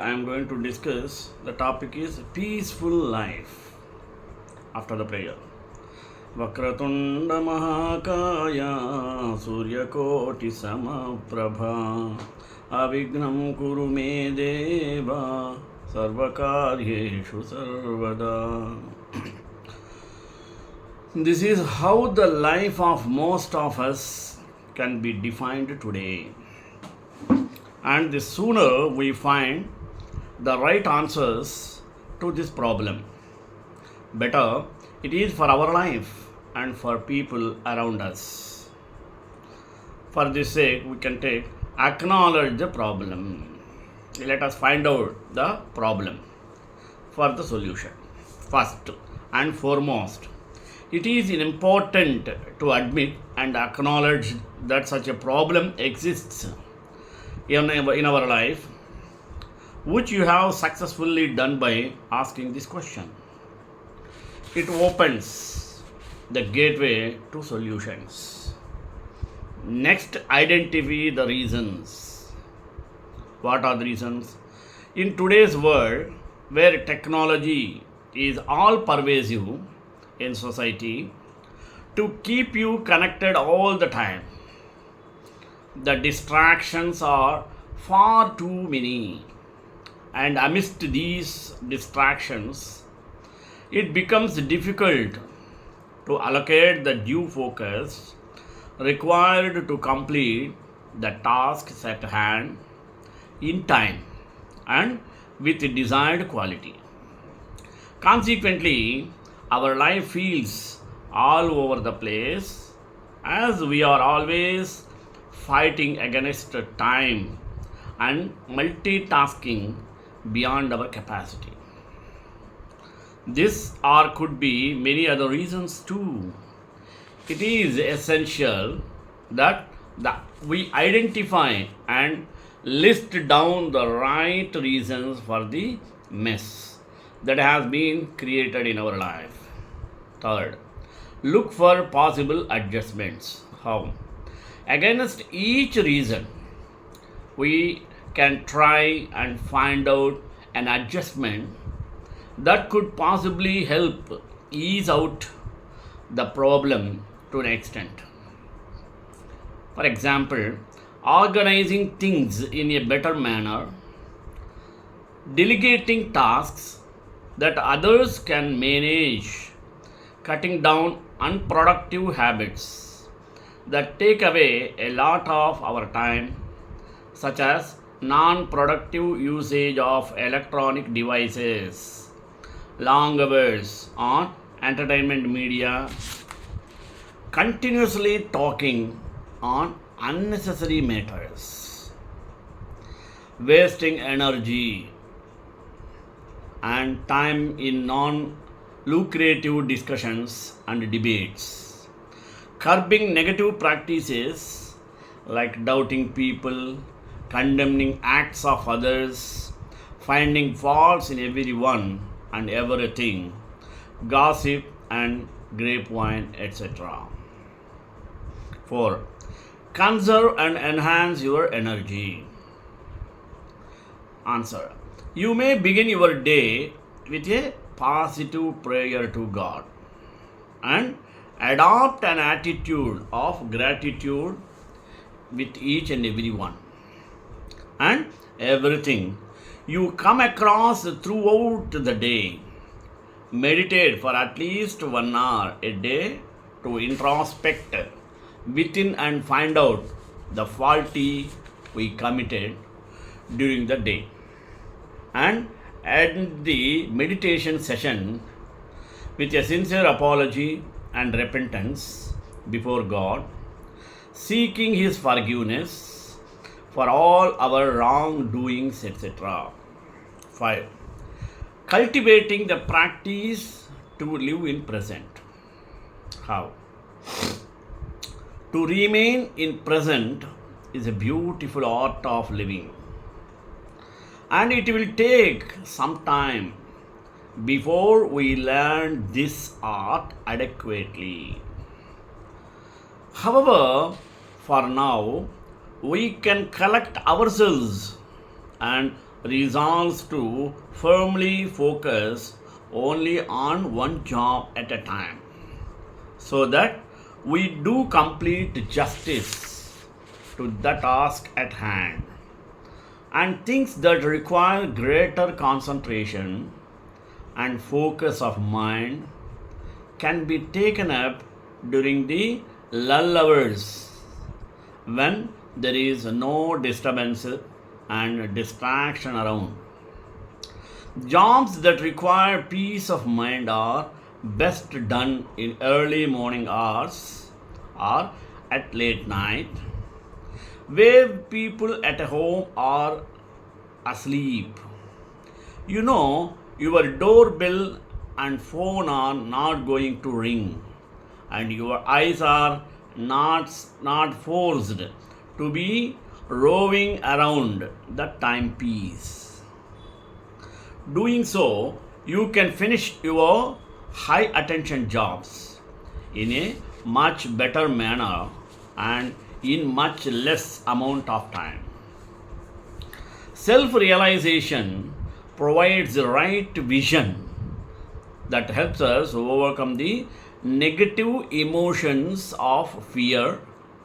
I am going to discuss the topic is peaceful life after the prayer. Vakratunda Mahakaya Suryakoti Samaprabha Avignam Kuru Me Deva Sarvakaryeshu Sarvada. This is how the life of most of us can be defined today. And the sooner we find the right answers to this problem, better it is for our life and for people around us. For this sake, we can take acknowledge the problem. Let us find out the problem for the solution. First and foremost, it is important to admit and acknowledge that such a problem exists in our life, which you have successfully done by asking this question. It opens the gateway to solutions. Next, identify the reasons. What are the reasons? In today's world, where technology is all pervasive in society to keep you connected all the time, the distractions are far too many, and amidst these distractions, it becomes difficult to allocate the due focus required to complete the tasks at hand in time and with desired quality. Consequently, our life feels all over the place as we are always fighting against time and multitasking beyond our capacity. This or could be many other reasons too. It is essential that we identify and list down the right reasons for the mess that has been created in our life. Third, look for possible adjustments. How? Against each reason, we can try and find out an adjustment that could possibly help ease out the problem to an extent. For example, organizing things in a better manner, delegating tasks that others can manage, cutting down unproductive habits that take away a lot of our time, such as non-productive usage of electronic devices, long hours on entertainment media, continuously talking on unnecessary matters, wasting energy and time in non-lucrative discussions and debates, curbing negative practices like doubting people, condemning acts of others, finding faults in everyone and everything, gossip and grapevine, etc. 4. Conserve and enhance your energy. Answer. You may begin your day with a positive prayer to God and adopt an attitude of gratitude with each and every one and everything you come across throughout the day. Meditate for at least 1 hour a day to introspect within and find out the faulty we committed during the day, and end the meditation session with a sincere apology and repentance before God, seeking His forgiveness for all our wrongdoings, etc. 5. Cultivating the practice to live in present. How? To remain in present is a beautiful art of living, and it will take some time before we learn this art adequately. However, for now, we can collect ourselves and resolves to firmly focus only on one job at a time so that we do complete justice to the task at hand, and things that require greater concentration and focus of mind can be taken up during the lull hours when there is no disturbance and distraction around. Jobs that require peace of mind are best done in early morning hours or at late night, where people at home are asleep. You know, your doorbell and phone are not going to ring, and your eyes are not forced to be roving around the timepiece. Doing so, you can finish your high attention jobs in a much better manner and in much less amount of time. Self realization provides the right vision that helps us overcome the negative emotions of fear,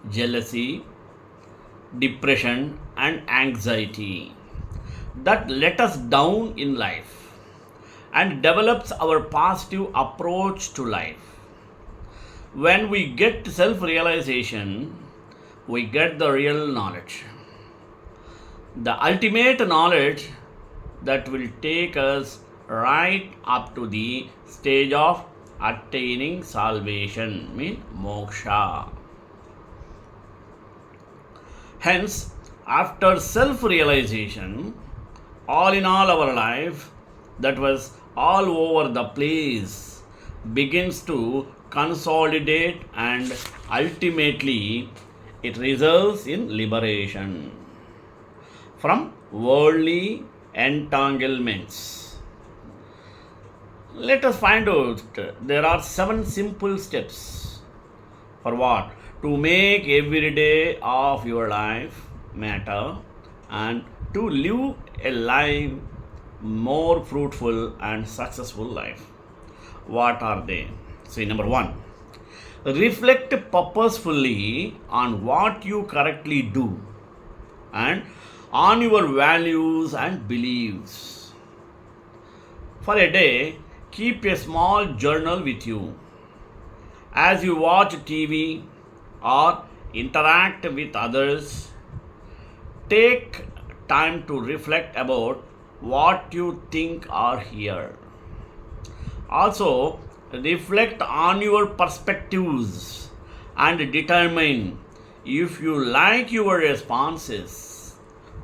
jealousy, depression, and anxiety that let us down in life and develops our positive approach to life. When we get self realization, we get the real knowledge, the ultimate knowledge that will take us right up to the stage of attaining salvation, mean moksha. Hence, after self realization, all in all, our life that was all over the place begins to consolidate, and ultimately it results in liberation from worldly entanglements. Let us find out there are 7 simple steps for what? To make every day of your life matter and to live a life more fruitful and successful life. What are they? See, number 1, reflect purposefully on what you correctly do and on your values and beliefs. For a day, keep a small journal with you. As you watch TV or interact with others, take time to reflect about what you think are here. Also, reflect on your perspectives and determine if you like your responses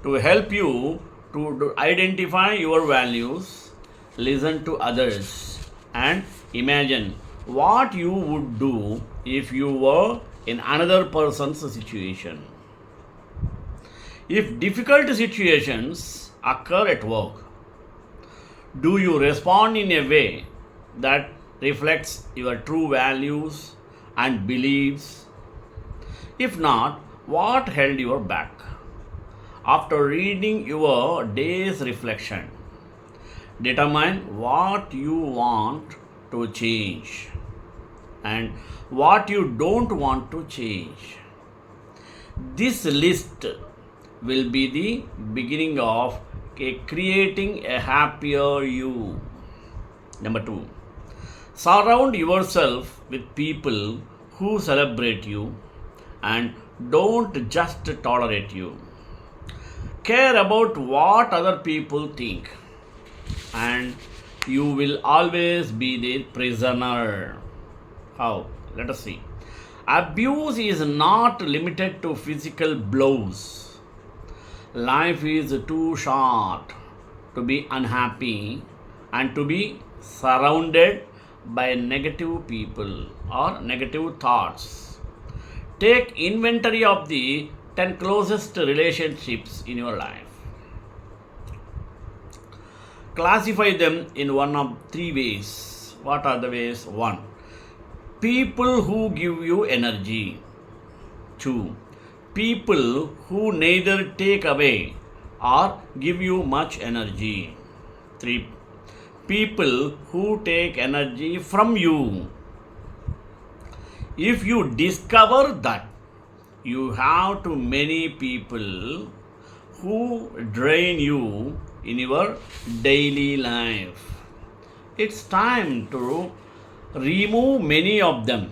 to help you to identify your values, listen to others, and imagine what you would do if you were in another person's situation. If difficult situations occur at work, do you respond in a way that reflects your true values and beliefs? If not, what held you back? After reading your day's reflection, determine what you want to change and what you don't want to change. This list will be the beginning of creating a happier you. Number 2, surround yourself with people who celebrate you and don't just tolerate you. Care about what other people think, and you will always be the prisoner. How? Let us see. Abuse is not limited to physical blows. Life is too short to be unhappy and to be surrounded by negative people or negative thoughts. Take inventory of the 10 closest relationships in your life. Classify them in one of 3 ways. What are the ways? 1, people who give you energy. 2, people who neither take away or give you much energy. 3. People who take energy from you. If you discover that you have too many people who drain you in your daily life, it's time to remove many of them.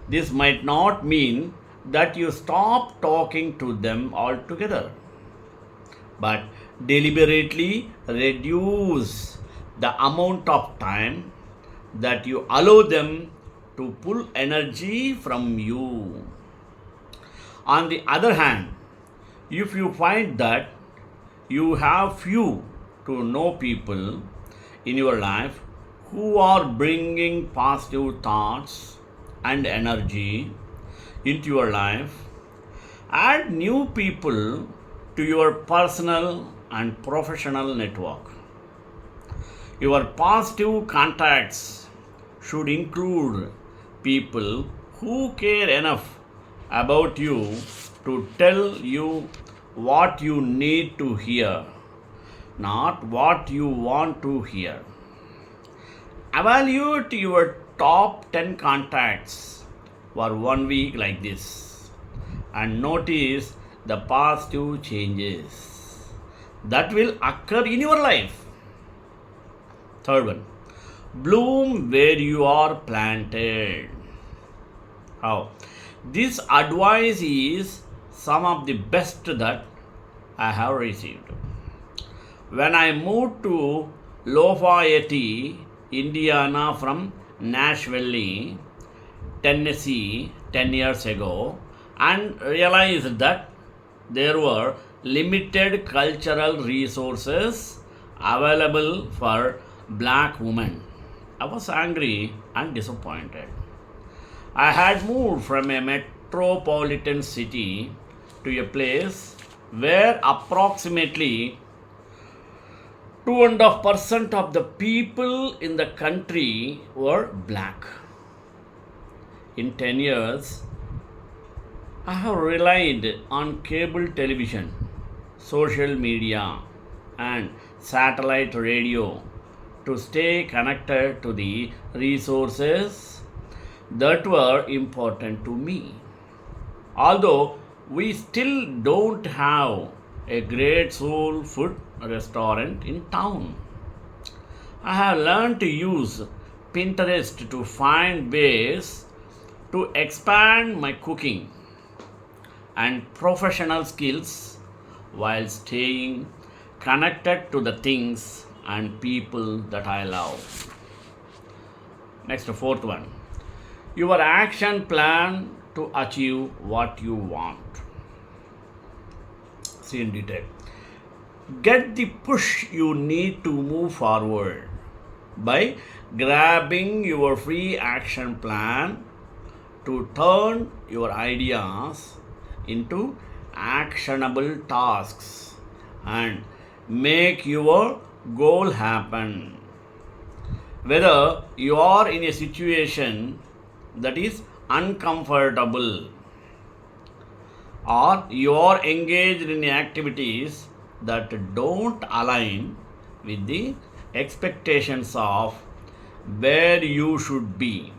This might not mean that you stop talking to them altogether, but deliberately reduce the amount of time that you allow them to pull energy from you. On the other hand, if you find that you have few to no people in your life who are bringing positive thoughts and energy into your life, add new people to your personal and professional network. Your positive contacts should include people who care enough about you to tell you what you need to hear, not what you want to hear. Evaluate your top 10 contacts for 1 week like this and notice the positive changes that will occur in your life. Third one, bloom where you are planted. How? This advice is some of the best that I have received. When I moved to Lafayette, Indiana from Nashville, Tennessee 10 years ago and realized that there were limited cultural resources available for black women, I was angry and disappointed. I had moved from a metropolitan city to a place where approximately 2.5% of the people in the country were black. In 10 years, I have relied on cable television, social media, and satellite radio to stay connected to the resources that were important to me. Although we still don't have a great soul food restaurant in town, I have learned to use Pinterest to find ways to expand my cooking and professional skills while staying connected to the things and people that I love. Next, fourth one, your action plan to achieve what you want. See in detail. Get the push you need to move forward by grabbing your free action plan to turn your ideas into actionable tasks and make your goal happen. Whether you are in a situation that is uncomfortable or you are engaged in activities that don't align with the expectations of where you should be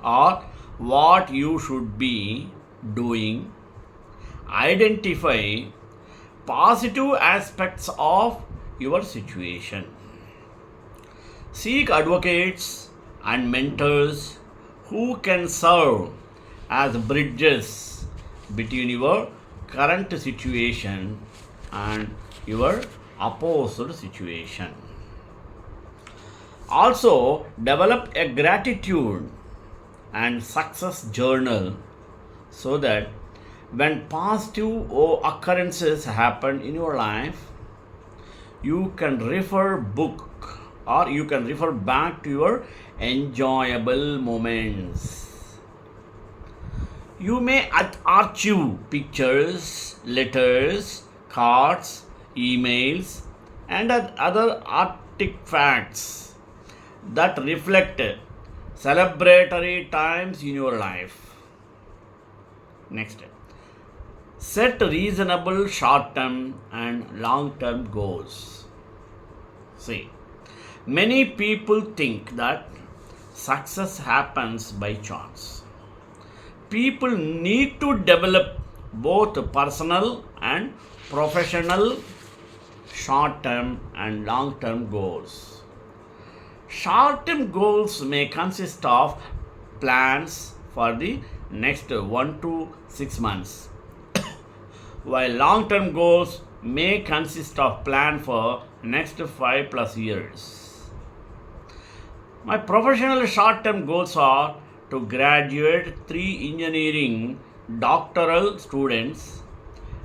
or what you should be doing, identify positive aspects of your situation. Seek advocates and mentors who can serve as bridges between your current situation and your opposed situation. Also, develop a gratitude and success journal so that when positive occurrences happen in your life, you can refer back to your enjoyable moments. You may archive pictures, letters, cards, emails, and other artifacts that reflect celebratory times in your life. Next, Set reasonable short term and long term goals. See, many people think that success happens by chance. People need to develop both personal and professional short term and long term goals. Short term goals may consist of plans for the next 1 to 6 months, while long term goals may consist of plan for next 5 plus years. My professional short term goals are to graduate 3 engineering doctoral students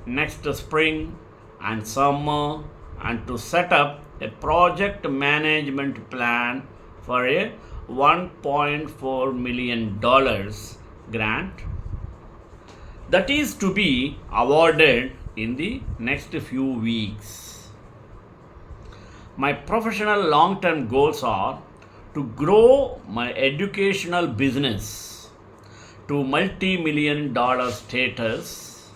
next spring and summer, and to set up a project management plan for a $1.4 million grant that is to be awarded in the next few weeks. My professional long term goals are to grow my educational business to multi-million dollar status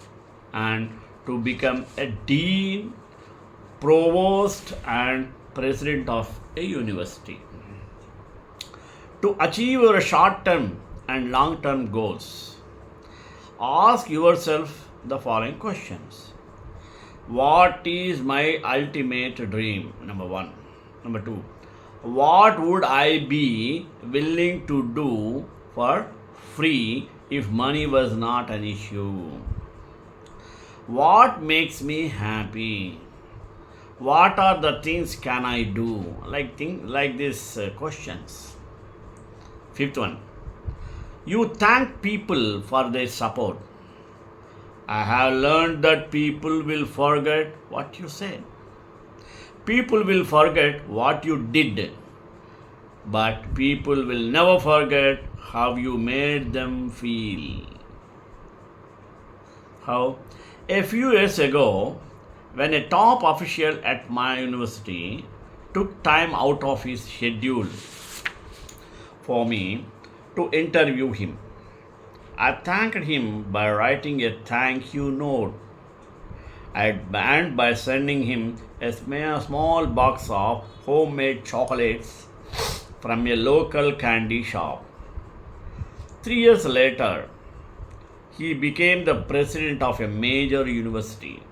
and to become a dean, provost, and president of a university. To achieve your short term and long term goals, ask yourself the following questions. What is my ultimate dream? Number one. Number two, what would I be willing to do for free if money was not an issue? What makes me happy? What are the things can I do? Like these questions. Fifth one, you thank people for their support. I have learned that people will forget what you said. People will forget what you did, but people will never forget how you made them feel. How? A few years ago, when a top official at my university took time out of his schedule for me to interview him, I thanked him by writing a thank you note and by sending him a small box of homemade chocolates from a local candy shop. 3 years later, he became the president of a major university.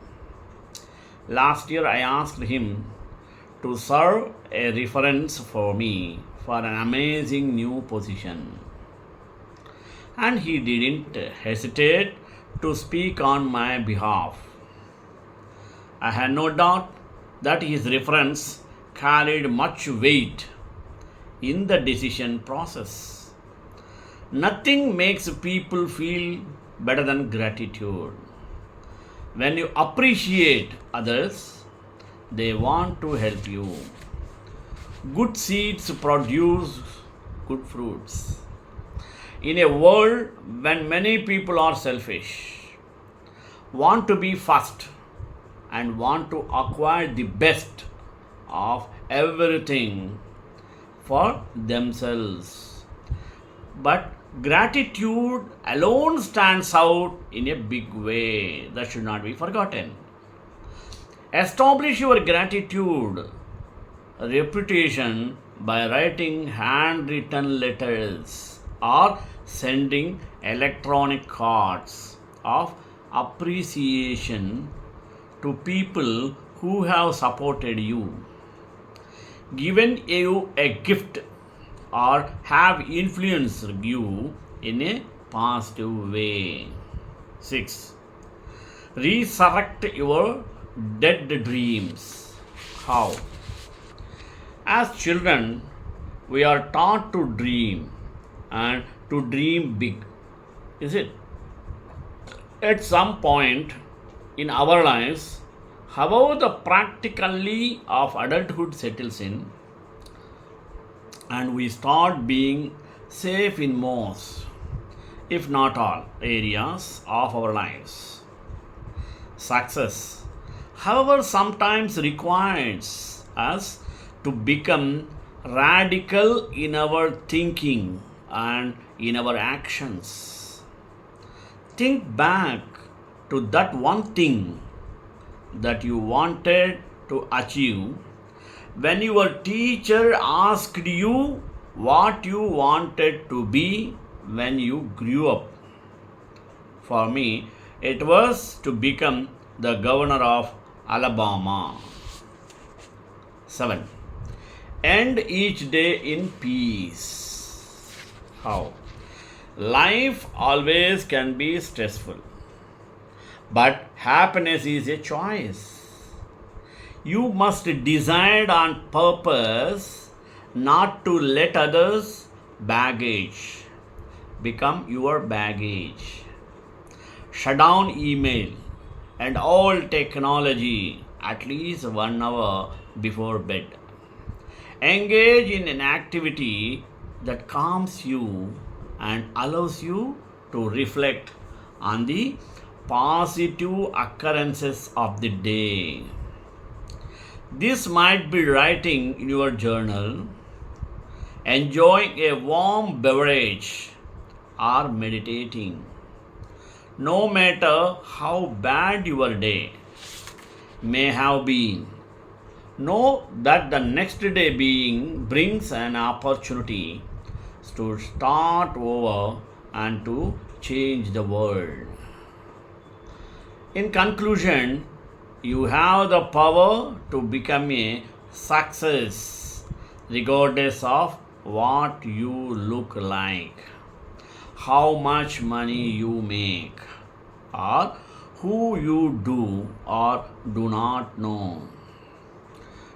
Last year, I asked him to serve a reference for me for an amazing new position. And he didn't hesitate to speak on my behalf. I had no doubt that his reference carried much weight in the decision process. Nothing makes people feel better than gratitude. When you appreciate others, they want to help you. Good seeds produce good fruits. In a world when many people are selfish, want to be first, and want to acquire the best of everything for themselves, but gratitude alone stands out in a big way that should not be forgotten. Establish your gratitude reputation by writing handwritten letters or sending electronic cards of appreciation to people who have supported you, given you a gift, or have influenced you in a positive way. 6. Resurrect your dead dreams. How? As children, we are taught to dream and to dream big. Is it? At some point in our lives, however, the practically of adulthood settles in, and we start being safe in most, if not all, areas of our lives. Success, however, sometimes requires us to become radical in our thinking and in our actions. Think back to that one thing that you wanted to achieve when your teacher asked you what you wanted to be when you grew up. For me, it was to become the governor of Alabama. 7. End each day in peace. How? Life always can be stressful, but happiness is a choice. You must decide on purpose not to let others' baggage become your baggage. Shut down email and all technology at least 1 hour before bed. Engage in an activity that calms you and allows you to reflect on the positive occurrences of the day. This might be writing in your journal, enjoying a warm beverage, or meditating. No matter how bad your day may have been, know that the next day brings an opportunity to start over and to change the world. In conclusion, you have the power to become a success regardless of what you look like, how much money you make, or who you do or do not know.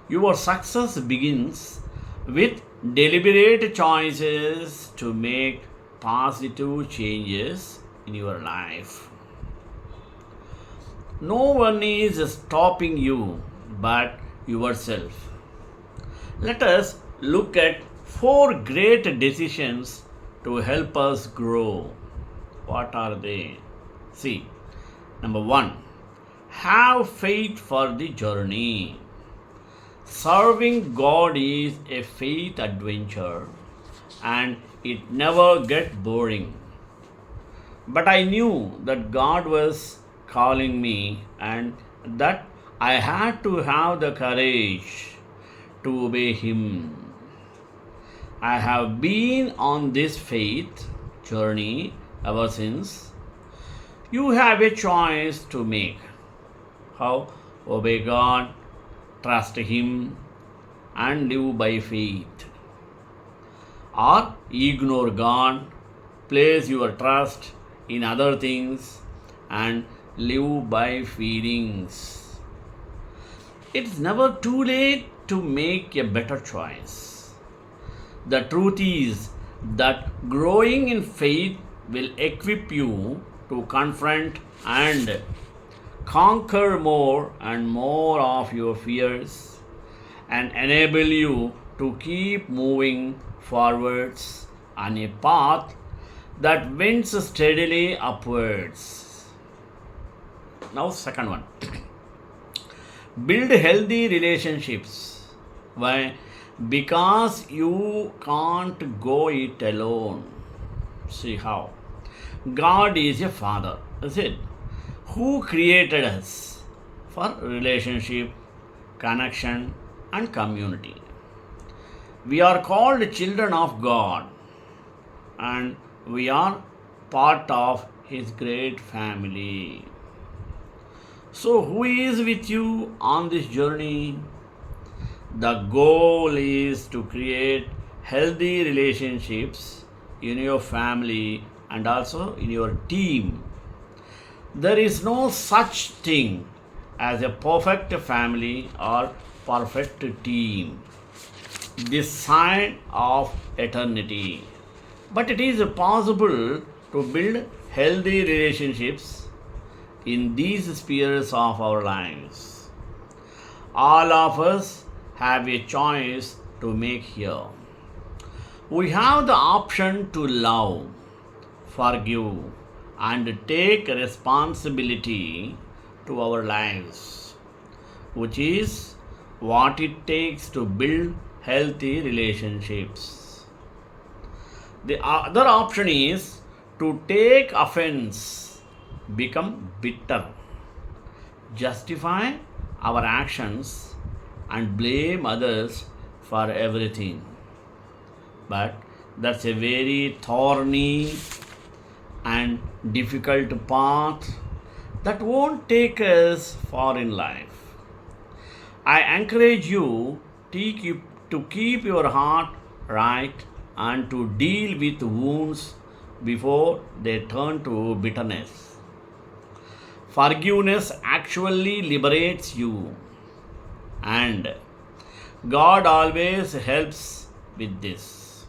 Your success begins with deliberate choices to make positive changes in your life. No one is stopping you but yourself. Let us look at 4 great decisions to help us grow. What are they? See, number 1, have faith for the journey. Serving God is a faith adventure and it never gets boring. But I knew that God was calling me and that I had to have the courage to obey Him. I have been on this faith journey ever since. You have a choice to make. How? Obey God, trust Him, and live by faith. Or ignore God, place your trust in other things, and live by feelings. It's never too late to make a better choice. The truth is that growing in faith will equip you to confront and conquer more and more of your fears and enable you to keep moving forwards on a path that winds steadily upwards. Now, second one, build healthy relationships. Why? Because you can't go it alone. See how? God is a father, is it? Who created us for relationship, connection, and community. We are called children of God and we are part of His great family. So, who is with you on this journey? The goal is to create healthy relationships in your family and also in your team. There is no such thing as a perfect family or perfect team this side of eternity. But it is possible to build healthy relationships in these spheres of our lives. All of us have a choice to make here. We have the option to love, forgive, and take responsibility to our lives, which is what it takes to build healthy relationships. The other option is to take offense, become bitter, justify our actions, and blame others for everything. But that's a very thorny and difficult path that won't take us far in life. I encourage you to keep your heart right and to deal with wounds before they turn to bitterness. Forgiveness actually liberates you, and God always helps with this.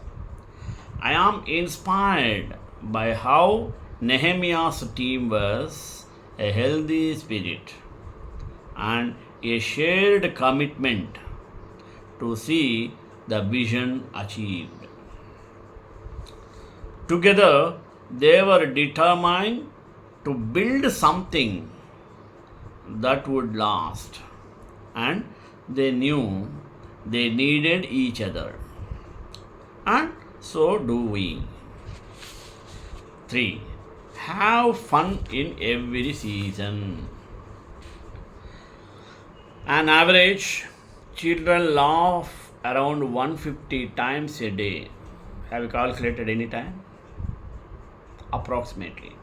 I am inspired by how Nehemiah's team was a healthy spirit and a shared commitment to see the vision achieved. Together, they were determined to build something that would last, and they knew they needed each other. And so do we. 3. Have fun in every season. On average, children laugh around 150 times a day. Have you calculated any time? Approximately.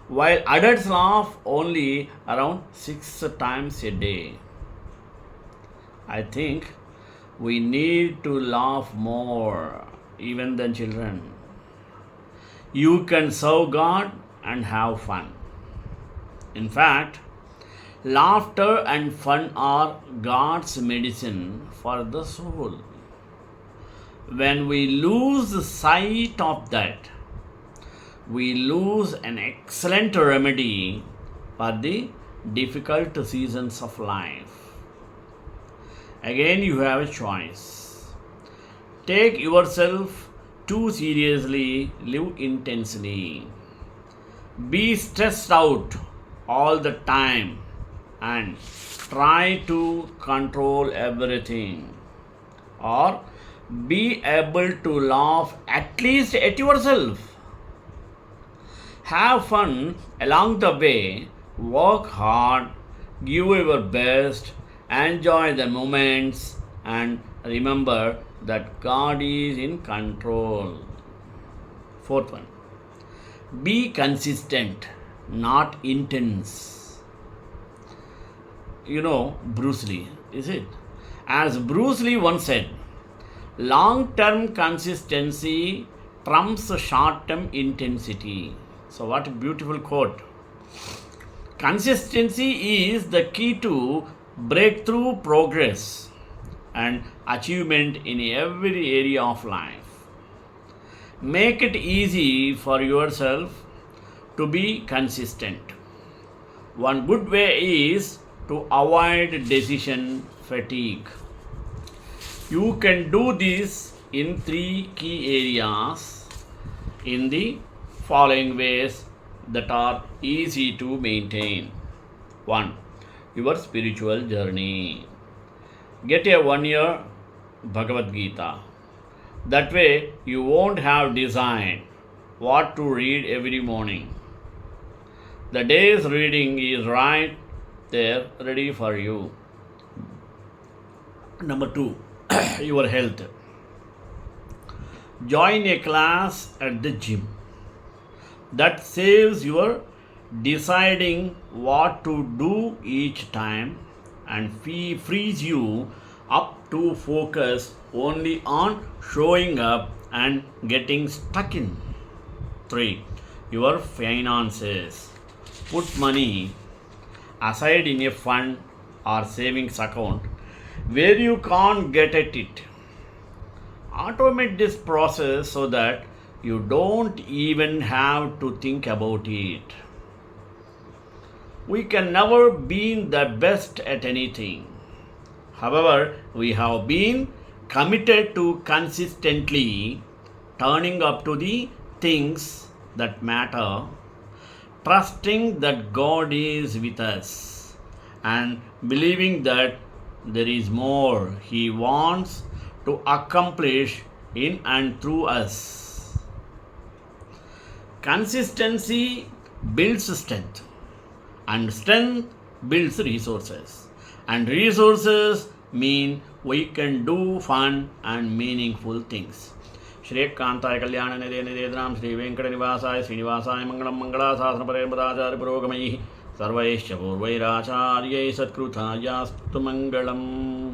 While adults laugh only around 6 times a day. I think we need to laugh more even than children. You can serve God and have fun. In fact, laughter and fun are God's medicine for the soul. When we lose sight of that, we lose an excellent remedy for the difficult seasons of life. Again, you have a choice. Take yourself too seriously, live intensely. Be stressed out all the time and try to control everything. Or be able to laugh at least at yourself. Have fun along the way, work hard, give your best, enjoy the moments, and remember that God is in control. 4th one, be consistent, not intense. You know Bruce Lee, is it? As Bruce Lee once said, long term consistency trumps short term intensity. So, what a beautiful quote. Consistency is the key to breakthrough progress and achievement in every area of life. Make it easy for yourself to be consistent. One good way is to avoid decision fatigue. You can do this in 3 key areas in the following ways that are easy to maintain. 1. Your spiritual journey. Get a 1-year Bhagavad Gita. That way you won't have decided what to read every morning. The day's reading is right there ready for you. Number 2. Your health. Join a class at the gym. That saves your deciding what to do each time and frees you up to focus only on showing up and getting stuck in. 3. Your finances. Put money aside in a fund or savings account where you can't get at it. Automate this process so that you don't even have to think about it. We can never be the best at anything. However, we have been committed to consistently turning up to the things that matter, trusting that God is with us, and believing that there is more He wants to accomplish in and through us. Consistency builds strength, and strength builds resources, and resources mean we can do fun and meaningful things. श्रीकांताय Kalyan Nidhe निधेन्द्रां Shri वेंकटनिवासाय श्रीनिवासाय Mangalam मंगलाशासनपरे पदाचार्य पुरोगमैः सर्वैश्च पूर्वैराचार्यैः सत्कृतायास्तु Mangalam.